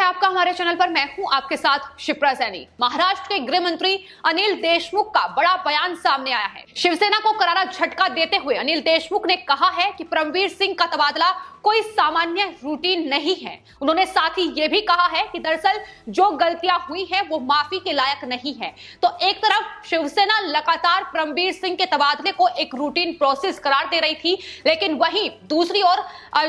है आपका हमारे चैनल पर। मैं हूं आपके साथ शिप्रा सैनी। महाराष्ट्र के गृह मंत्री अनिल देशमुख का बड़ा बयान सामने आया है। शिवसेना को करारा झटका देते हुए अनिल देशमुख ने कहा है कि परमवीर सिंह का तबादला कोई सामान्य रूटीन नहीं है। उन्होंने साथ ही यह भी कहा है कि दरअसल जो गलतियां हुई हैं वो माफी के लायक नहीं है। तो एक तरफ शिवसेना लगातार परमवीर सिंह के तबादले को एक रूटीन प्रोसेस करार दे रही थी, लेकिन वहीं दूसरी ओर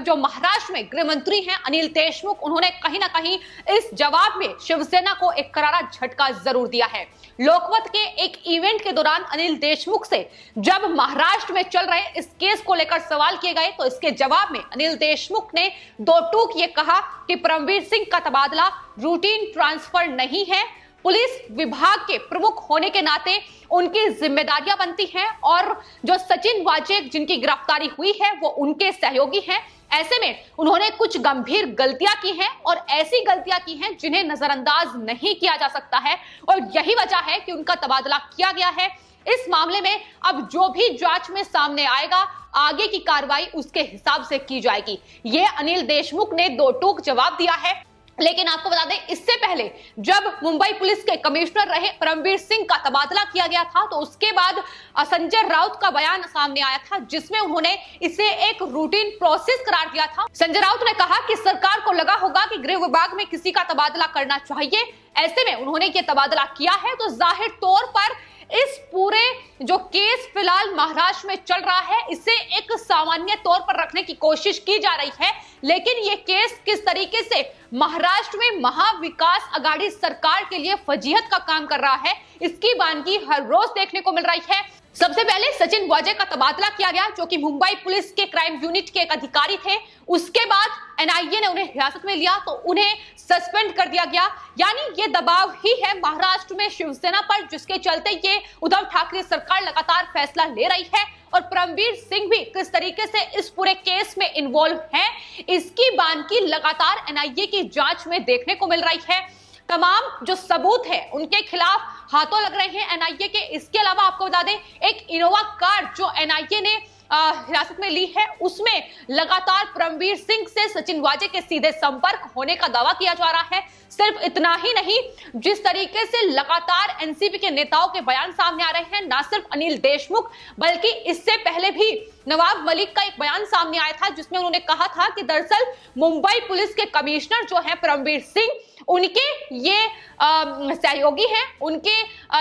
जो महाराष्ट्र में गृह मंत्री हैं अनिल देशमुख, उन्होंने कहीं ना कहीं इस जवाब में शिवसेना को एक करारा झटका जरूर दिया है। लोकमत के एक इवेंट के दौरान अनिल देशमुख से जब महाराष्ट्र में चल रहे इस केस को लेकर सवाल किए गए तो इसके जवाब में अनिल देशमुख ने दो टूक ये कहा कि परमवीर सिंह का तबादला रूटीन ट्रांसफर नहीं है। पुलिस विभाग के प्रमुख होने के नाते उनकी जिम्मेदारियां बनती हैं और जो सचिन वाजे जिनकी गिरफ्तारी हुई है वो उनके सहयोगी हैं। ऐसे में उन्होंने कुछ गंभीर गलतियां की हैं और ऐसी गलतियां की हैं जिन्हें नजरअंदाज नहीं किया जा सकता है और यही वजह है कि उनका तबादला किया गया है। इस मामले में अब जो भी जांच में सामने आएगा आगे की कार्रवाई उसके हिसाब से की जाएगी। ये अनिल देशमुख ने दो टूक जवाब दिया है। लेकिन आपको बता दें, इससे पहले जब मुंबई पुलिस के कमिश्नर रहे परमवीर सिंह का तबादला किया गया था तो उसके बाद संजय राउत का बयान सामने आया था जिसमें उन्होंने इसे एक रूटीन प्रोसेस करार दिया था। संजय राउत ने कहा कि सरकार को लगा होगा कि गृह विभाग में किसी का तबादला करना चाहिए, ऐसे में उन्होंने ये तबादला किया है। तो जाहिर तौर पर इस पूरे जो केस फिलहाल महाराष्ट्र में चल रहा है इसे एक सामान्य तौर पर रखने की कोशिश की जा रही है, लेकिन ये केस किस तरीके से महाराष्ट्र में महाविकास आघाड़ी सरकार के लिए फजीहत का काम कर रहा है इसकी वानगी हर रोज देखने को मिल रही है। सबसे पहले सचिन वाजे का तबादला किया गया जो कि मुंबई पुलिस के क्राइम यूनिट के एक अधिकारी थे। उसके बाद एनआईए ने उन्हें हिरासत में लिया तो उन्हें सस्पेंड कर दिया गया। यानी ये दबाव ही है महाराष्ट्र में शिवसेना पर जिसके चलते ये उद्धव ठाकरे सरकार लगातार फैसला ले रही है और परमवीर सिंह भी किस तरीके से इस पूरे केस में इन्वॉल्व है इसकी बानगी लगातार एनआईए की जांच में देखने को मिल रही है। तमाम जो सबूत है उनके खिलाफ हाथों लग रहे हैं एनआईए के। इसके अलावा आपको बता दें एक इनोवा कार जो एनआईए ने हिरासत में ली है उसमें लगातार परमवीर सिंह से सचिन वाजे के सीधे संपर्क होने का दावा किया जा रहा है। सिर्फ इतना ही नहीं, जिस तरीके से लगातार एनसीपी के नेताओं के बयान सामने आ रहे हैं, ना सिर्फ अनिल देशमुख बल्कि इससे पहले भी नवाब मलिक का एक बयान सामने आया था जिसमें उन्होंने कहा था कि दरअसल मुंबई पुलिस के कमिश्नर जो है परमवीर सिंह उनके ये सहयोगी हैं, उनके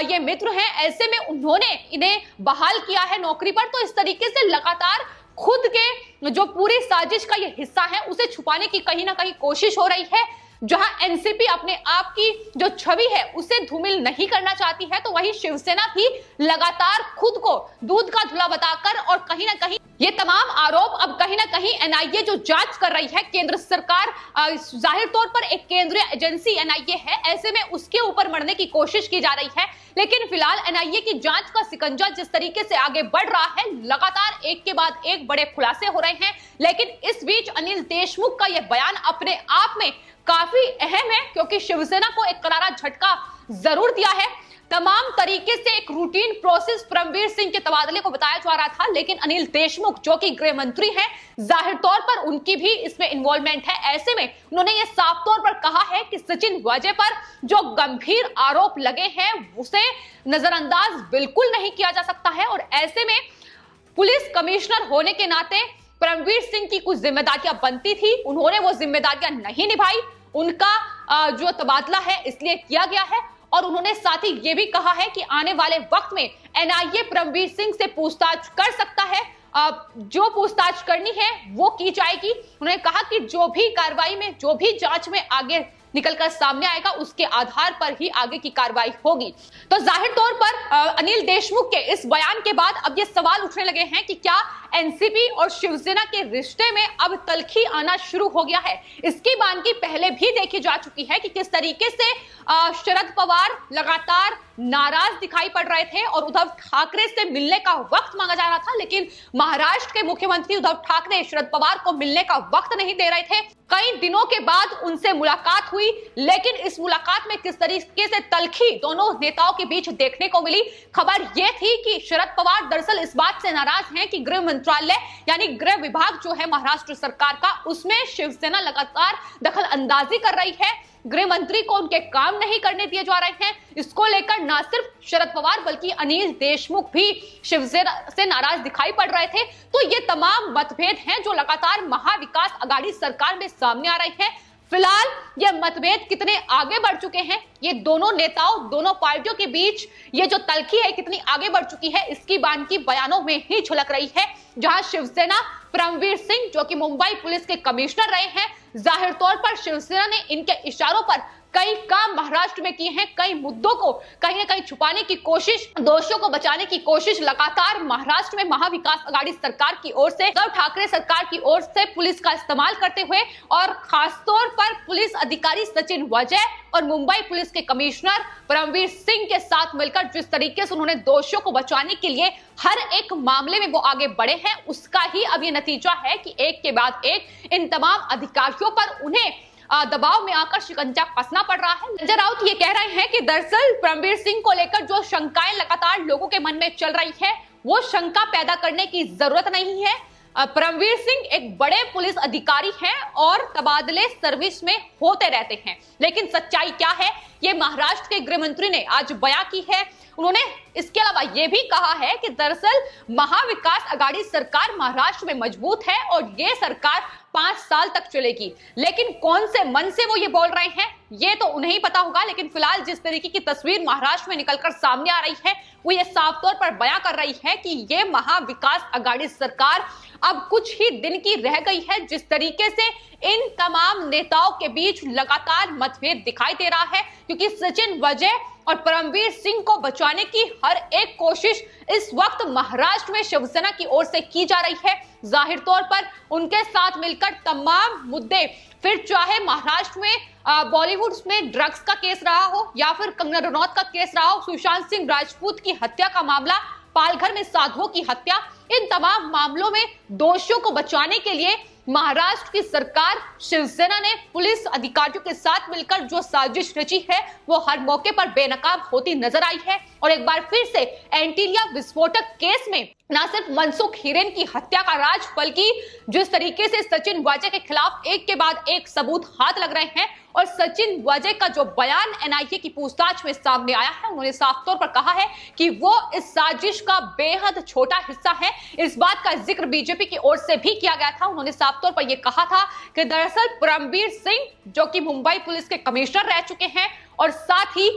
ये मित्र हैं, ऐसे में उन्होंने इन्हें बहाल किया है नौकरी पर। तो इस तरीके से लगातार खुद के जो पूरी साजिश का ये हिस्सा है उसे छुपाने की कहीं ना कहीं कोशिश हो रही है। जहां एनसीपी अपने आप की जो छवि है उसे धूमिल नहीं करना चाहती है तो वहीं शिवसेना भी लगातार खुद को दूध का धुला बताकर और कहीं ना कहीं ये तमाम आरोप अब कहीं ना कहीं एनआईए जो जांच कर रही है, केंद्र सरकार जाहिर तौर पर एक केंद्रीय एजेंसी एनआईए है, ऐसे में उसके ऊपर मरने की कोशिश की जा रही है। लेकिन फिलहाल एनआईए की जांच का सिकंजा जिस तरीके से आगे बढ़ रहा है, लगातार एक के बाद एक बड़े खुलासे हो रहे हैं। लेकिन इस बीच अनिल देशमुख का यह बयान अपने आप में काफी अहम है क्योंकि शिवसेना को एक करारा झटका जरूर दिया है। तमाम तरीके से एक रूटीन प्रोसेस परमवीर सिंह के तबादले को बताया जा रहा था, लेकिन अनिल देशमुख जो कि गृह मंत्री हैं, जाहिर तौर पर उनकी भी इसमें इन्वॉल्वमेंट है। ऐसे में उन्होंने ये साफ तौर पर कहा है कि सचिन वाजे पर जो गंभीर आरोप लगे हैं उसे नजरअंदाज बिल्कुल नहीं किया जा सकता है और ऐसे में पुलिस कमिश्नर होने के नाते परमवीर सिंह की कुछ जिम्मेदारियां बनती थी, उन्होंने वो जिम्मेदारियां नहीं निभाई। उनका जो तबादला है इसलिए किया गया है और उन्होंने साथ ही ये भी कहा है कि आने वाले वक्त में एनआईए परमवीर सिंह से पूछताछ कर सकता है, जो पूछताछ करनी है वो की जाएगी। उन्होंने कहा कि जो भी कार्रवाई में, जो भी जांच में आगे निकलकर सामने आएगा उसके आधार पर ही आगे की कार्रवाई होगी। तो जाहिर तौर पर अनिल देशमुख के इस बयान के बाद अब ये सवाल उठने लगे हैं कि क्या एनसीपी और शिवसेना के रिश्ते में अब तल्खी आना शुरू हो गया है। इसकी बानगी पहले भी देखी जा चुकी है कि किस तरीके से शरद पवार लगातार नाराज दिखाई पड़ रहे थे और उद्धव ठाकरे से मिलने का वक्त मांगा जा रहा था, लेकिन महाराष्ट्र के मुख्यमंत्री उद्धव ठाकरे शरद पवार को मिलने का वक्त नहीं दे रहे थे। कई दिनों के बाद उनसे मुलाकात हुई, लेकिन इस मुलाकात में किस तरीके से तल्खी दोनों नेताओं के बीच देखने को मिली। खबर यह थी कि शरद पवार दरअसल इस बात से नाराज हैं कि गृह मंत्रालय यानी गृह विभाग जो है महाराष्ट्र सरकार का, उसमें शिवसेना लगातार दखल अंदाजी कर रही है। गृह मंत्री को उनके काम नहीं करने दिए जा रहे हैं। इसको लेकर न सिर्फ शरद पवार बल्कि अनिल देशमुख भी शिवसेना से नाराज दिखाई पड़ रहे थे। तो ये तमाम मतभेद हैं जो लगातार महाविकास आघाड़ी सरकार में सामने आ रहे हैं। फिलहाल ये मतभेद कितने आगे बढ़ चुके हैं, ये दोनों नेताओं, दोनों पार्टियों के बीच ये जो तल्खी है कितनी आगे बढ़ चुकी है, इसकी बानगी बयानों में ही झलक रही है। जहां शिवसेना परमवीर सिंह जो कि मुंबई पुलिस के कमिश्नर रहे हैं, जाहिर तौर पर शिवसेना ने इनके इशारों पर कई काम महाराष्ट्र में किए हैं। कई मुद्दों को कहीं ना कहीं छुपाने की कोशिश, दोषियों को बचाने की कोशिश लगातार महाराष्ट्र में महाविकास आघाड़ी सरकार की ओर से, उद्धव ठाकरे सरकार की ओर से पुलिस का इस्तेमाल करते हुए और खासतौर पर पुलिस अधिकारी सचिन वाजे और मुंबई पुलिस के कमिश्नर परमवीर सिंह के साथ मिलकर जिस तरीके से उन्होंने दोषियों को बचाने के लिए हर एक मामले में वो आगे बढ़े हैं, उसका ही अब ये नतीजा है कि एक के बाद एक इन तमाम अधिकारियों पर उन्हें दबाव में आकर शिकंजा कसना पड़ रहा है। संजय राउत ये कह रहे हैं कि दरअसल परमवीर सिंह को लेकर जो शंकाएं लगातार लोगों के मन में चल रही है, वो शंका पैदा करने की जरूरत नहीं है। परमवीर सिंह एक बड़े पुलिस अधिकारी हैं और तबादले सर्विस में होते रहते हैं, लेकिन सच्चाई क्या है ये महाराष्ट्र के गृह मंत्री ने आज बयां की है। उन्होंने इसके अलावा यह भी कहा है कि दरअसल महाविकास आघाड़ी सरकार महाराष्ट्र में मजबूत है और ये सरकार 5 साल तक चलेगी। लेकिन कौन से मन से वो ये बोल रहे हैं ये तो उन्हें ही पता होगा, लेकिन फिलहाल जिस तरीके की तस्वीर महाराष्ट्र में निकलकर सामने आ रही है वो ये साफ तौर पर बयां कर रही है कि ये महाविकास आघाड़ी सरकार अब कुछ ही दिन की रह गई है। जिस तरीके से इन तमाम नेताओं के बीच लगातार मतभेद दिखाई दे रहा है, क्योंकि सचिन वाजे और परमवीर सिंह को बचाने की हर एक कोशिश इस वक्त महाराष्ट्र में शिवसेना की ओर से की जा रही है। जाहिर तौर पर उनके साथ मिलकर तमाम मुद्दे, फिर चाहे महाराष्ट्र में बॉलीवुड में ड्रग्स का केस रहा हो या फिर कंगना रनौत का केस रहा हो, सुशांत सिंह राजपूत की हत्या का मामला, पालघर में साधुओं की हत्या, इन तमाम मामलों में दोषियों को बचाने के लिए महाराष्ट्र की सरकार शिवसेना ने पुलिस अधिकारियों के साथ मिलकर जो साजिश रची है वो हर मौके पर बेनकाब होती नजर आई है। और एक बार फिर से एंटीलिया विस्फोटक केस में न सिर्फ मनसुख हिरेन की हत्या का राज, बल्कि जिस तरीके से सचिन वाजे के खिलाफ एक के बाद एक सबूत हाथ लग रहे हैं और सचिन वाजे का जो बयान एनआईए की पूछताछ में सामने आया है, उन्होंने साफ तौर पर कहा है कि वो इस साजिश का बेहद छोटा हिस्सा है। इस बात का जिक्र बीजेपी की ओर से भी किया गया था। उन्होंने साफ तौर पर यह कहा था कि दरअसल परमवीर सिंह जो कि मुंबई पुलिस के कमिश्नर रह चुके हैं और साथ ही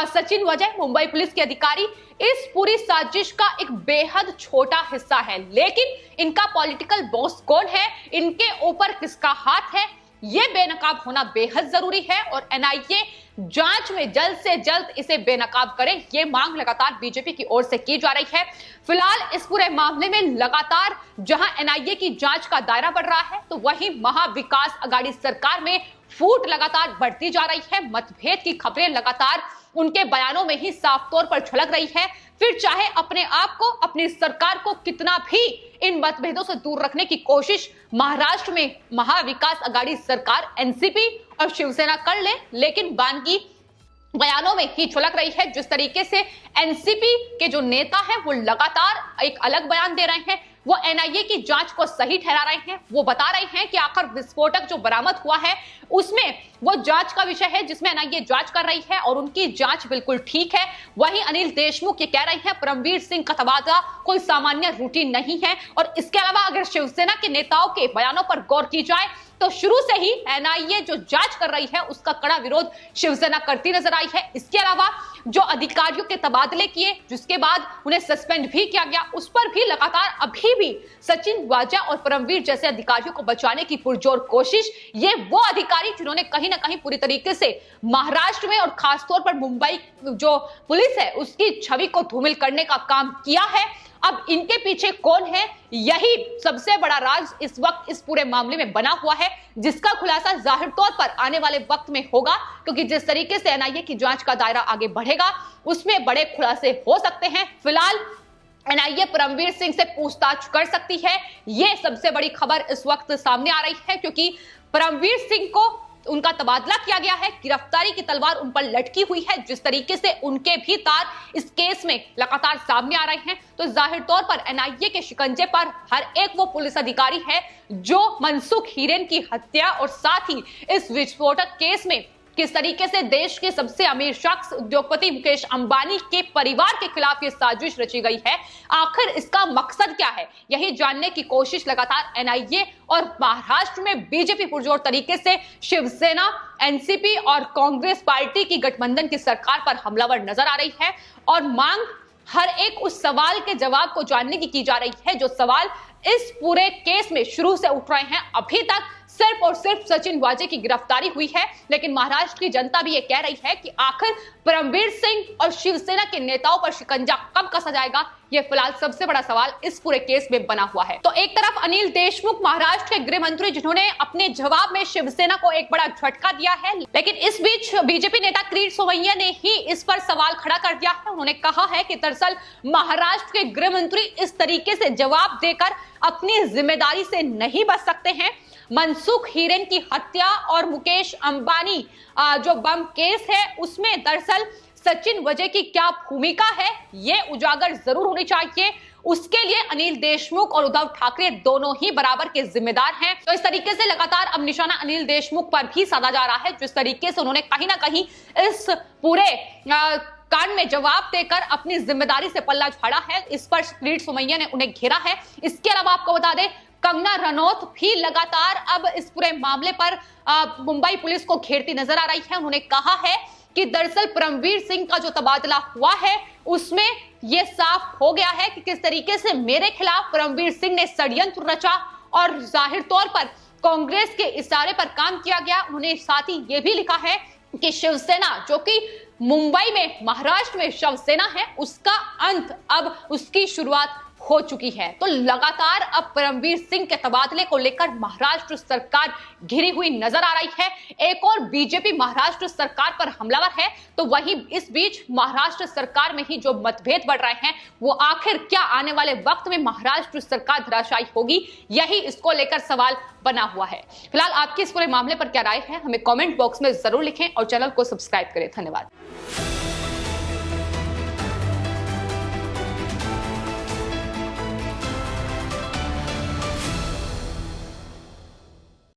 सचिन वाजे मुंबई पुलिस के अधिकारी, इस पूरी साजिश का एक बेहद छोटा हिस्सा है। लेकिन इनका पॉलिटिकल बॉस कौन है, इनके ऊपर किसका हाथ है, ये बेनकाब होना बेहद जरूरी है और एनआईए जांच में जल्द से जल्द इसे बेनकाब करे, ये मांग लगातार बीजेपी की ओर से की जा रही है। फिलहाल इस पूरे मामले में लगातार जहां एनआईए की जांच का दायरा बढ़ रहा है, तो वहीं महाविकास आघाड़ी सरकार में फूट लगातार बढ़ती जा रही है। मतभेद की खबरें लगातार उनके बयानों में ही साफ तौर पर झलक रही है। फिर चाहे अपने आप को, अपनी सरकार को कितना भी इन मतभेदों से दूर रखने की कोशिश महाराष्ट्र में महाविकास आघाड़ी सरकार एनसीपी और शिवसेना कर ले, लेकिन बानगी बयानों में ही झलक रही है। जिस तरीके से एनसीपी के जो नेता हैं वो लगातार एक अलग बयान दे रहे हैं, वो एनआईए की जांच को सही ठहरा रहे हैं। वो बता रहे हैं कि आखिर विस्फोटक जो बरामद हुआ है उसमें वो जांच का विषय है जिसमें एनआईए जांच कर रही है और उनकी जांच बिल्कुल ठीक है। वहीं अनिल देशमुख ये कह रहे हैं परमवीर सिंह का तबादला कोई सामान्य रूटीन नहीं है। और इसके अलावा अगर शिवसेना के नेताओं के बयानों पर गौर की जाए तो शुरू से ही एनआईए जो जांच कर रही है उसका कड़ा विरोध शिवसेना करती नजर आई है। इसके अलावा जो अधिकारियों के तबादले किए जिसके बाद उन्हें सस्पेंड भी किया गया, उस पर भी लगातार अभी भी सचिन वाजा और परमवीर जैसे अधिकारियों को बचाने की पुरजोर कोशिश, ये वो अधिकारी जिन्होंने कहीं ना कहीं पूरी तरीके से महाराष्ट्र में और खासतौर पर मुंबई जो पुलिस है उसकी छवि को धूमिल करने का काम किया है। अब इनके पीछे कौन है, यही सबसे बड़ा राज इस वक्त इस पूरे मामले में बना हुआ है, जिसका खुलासा जाहिर तौर पर आने वाले वक्त में होगा। क्योंकि जिस तरीके से एनआईए की जांच का दायरा आगे बढ़ेगा उसमें बड़े खुलासे हो सकते हैं। फिलहाल एनआईए परमवीर सिंह से पूछताछ कर सकती है। यह सबसे बड़ी खबर इस वक्त सामने आ रही है, क्योंकि परमवीर सिंह को उनका तबादला किया गया है। गिरफ्तारी की तलवार उन पर लटकी हुई है। जिस तरीके से उनके भी तार इस केस में लगातार सामने आ रहे हैं, तो जाहिर तौर पर एनआईए के शिकंजे पर हर एक वो पुलिस अधिकारी है जो मनसुख हीरेन की हत्या और साथ ही इस विस्फोटक केस में किस तरीके से देश के सबसे अमीर शख्स उद्योगपति मुकेश अंबानी के परिवार के खिलाफ ये साजिश रची गई है। आखिर इसका मकसद क्या है, यही जानने की कोशिश लगातार एनआईए और महाराष्ट्र में बीजेपी पुरजोर तरीके से शिवसेना, एनसीपी और कांग्रेस पार्टी की गठबंधन की सरकार पर हमलावर नजर आ रही है और मांग हर एक उस सवाल के जवाब को जानने की जा रही है, जो सवाल इस पूरे केस में शुरू से उठ रहे हैं। अभी तक सिर्फ और सिर्फ सचिन वाजे की गिरफ्तारी हुई है, लेकिन महाराष्ट्र की जनता भी ये कह रही है कि आखिर परमवीर सिंह और शिवसेना के नेताओं पर शिकंजा कब कसा जाएगा, ये फिलहाल सबसे बड़ा सवाल इस पूरे केस में बना हुआ है। तो एक तरफ अनिल देशमुख महाराष्ट्र के गृह मंत्री, जिन्होंने अपने जवाब में शिवसेना को एक बड़ा झटका दिया है, लेकिन इस बीच बीजेपी नेता किरीट सोमैया ने ही इस पर सवाल खड़ा कर दिया है। उन्होंने कहा है कि दरअसल महाराष्ट्र के गृह मंत्री इस तरीके से जवाब देकर अपनी जिम्मेदारी से नहीं बच सकते हैं। मनसुख हीरेन की हत्या और मुकेश अंबानी जो बम केस है, उसमें दरअसल सचिन वाजे की क्या भूमिका है, ये उजागर जरूर होनी चाहिए। उसके लिए अनिल देशमुख और उद्धव ठाकरे दोनों ही बराबर के जिम्मेदार हैं। तो इस तरीके से लगातार अब निशाना अनिल देशमुख पर भी साधा जा रहा है, जिस तरीके से उन्होंने कहीं ना कहीं इस पूरे कांड में जवाब देकर अपनी जिम्मेदारी से पल्ला झाड़ा है। इस पर किरीट सोमैया ने उन्हें घेरा है। इसके अलावा आपको बता दें, कंगना रनौत भी लगातार अब इस पूरे मामले पर मुंबई पुलिस को घेरती नजर आ रही है। उन्होंने कहा है कि दरअसल परमवीर सिंह का जो तबादला हुआ है, उसमें यह साफ हो गया है कि किस तरीके से मेरे खिलाफ परमवीर सिंह ने षड्यंत्र रचा और जाहिर तौर पर कांग्रेस के इशारे पर काम किया गया। उन्होंने साथ ही यह भी लिखा है कि शिवसेना, जो कि मुंबई में महाराष्ट्र में शिवसेना है, उसका अंत अब उसकी शुरुआत हो चुकी है। तो लगातार अब परमवीर सिंह के तबादले को लेकर महाराष्ट्र सरकार घिरी हुई नजर आ रही है। एक और बीजेपी महाराष्ट्र सरकार पर हमलावर है, तो वहीं इस बीच महाराष्ट्र सरकार में ही जो मतभेद बढ़ रहे हैं, वो आखिर क्या आने वाले वक्त में महाराष्ट्र सरकार धराशायी होगी, यही इसको लेकर सवाल बना हुआ है। फिलहाल आपकी इस पूरे मामले पर क्या राय है, हमें कमेंट बॉक्स में जरूर लिखें और चैनल को सब्सक्राइब करें। धन्यवाद।